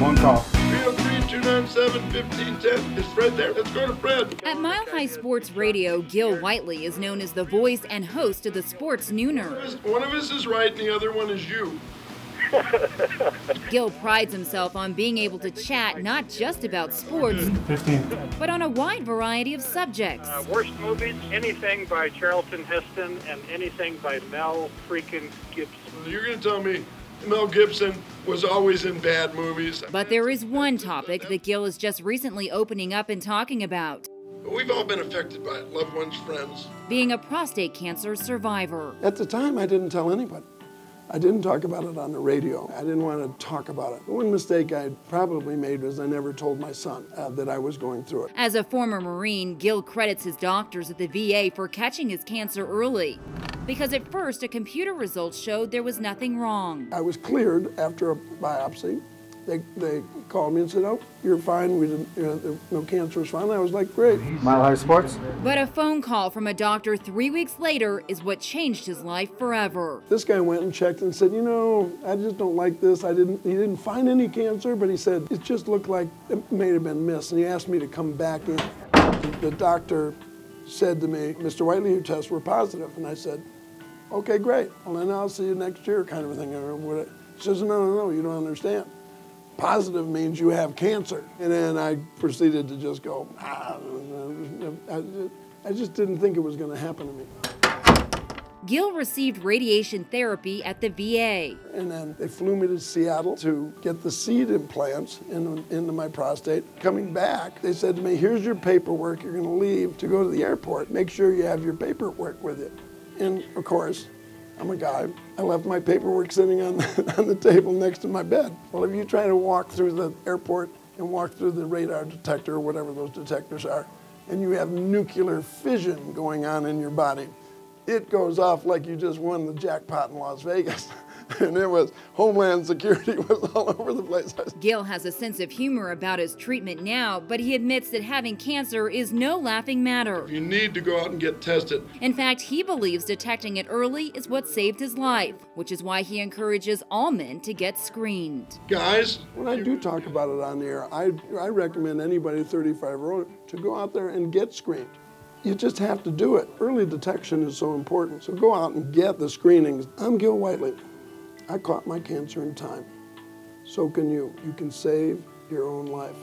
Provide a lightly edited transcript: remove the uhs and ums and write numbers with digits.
One call. 303-297-1510. It's Fred there. Let's go to Fred. At Mile High Sports Radio, Gil Whiteley is known as the voice and host of the Sports Nooner. One of us is right and the other one is you. Gil prides himself on being able to chat not just about sports, 15. but on a wide variety of subjects. Worst movies, anything by Charlton Heston and anything by Mel freaking Gibson. You're going to tell me Mel Gibson was always in bad movies. But there is one topic that Gil is just recently opening up and talking about. We've all been affected by it, loved ones, friends. Being a prostate cancer survivor. At the time, I didn't tell anybody. I didn't talk about it on the radio. I didn't want to talk about it. One mistake I probably made was I never told my son that I was going through it. As a former Marine, Gil credits his doctors at the VA for catching his cancer early. Because at first, a computer results showed there was nothing wrong. I was cleared after a biopsy. They called me and said, "Oh, you're fine. We didn't, no cancer was found." I was like, "Great." Mile High Sports. But a phone call from a doctor 3 weeks later is what changed his life forever. This guy went and checked and said, "You know, I just don't like this. He didn't find any cancer, but he said it just looked like it may have been missed." And he asked me to come back in. The doctor said to me, "Mr. Whiteley, your tests were positive." And I said, "Okay, great. Well, then I'll see you next year," kind of a thing. He says, "No, you don't understand. Positive means you have cancer." And then I proceeded to just go, I just didn't think it was going to happen to me. Gil received radiation therapy at the VA. And then they flew me to Seattle to get the seed implants into my prostate. Coming back, they said to me, "Here's your paperwork. You're going to leave to go to the airport. Make sure you have your paperwork with you." And of course, I'm a guy. I left my paperwork sitting on the table next to my bed. Well, if you try to walk through the airport and walk through the radar detector or whatever those detectors are, and you have nuclear fission going on in your body, it goes off like you just won the jackpot in Las Vegas. And it was, Homeland Security was all over the place. Gil has a sense of humor about his treatment now, but he admits that having cancer is no laughing matter. You need to go out and get tested. In fact, he believes detecting it early is what saved his life, which is why he encourages all men to get screened. Guys, when I do talk about it on the air, I recommend anybody 35 or older to go out there and get screened. You just have to do it. Early detection is so important, so go out and get the screenings. I'm Gil Whiteley. I caught my cancer in time. So can you. You can save your own life.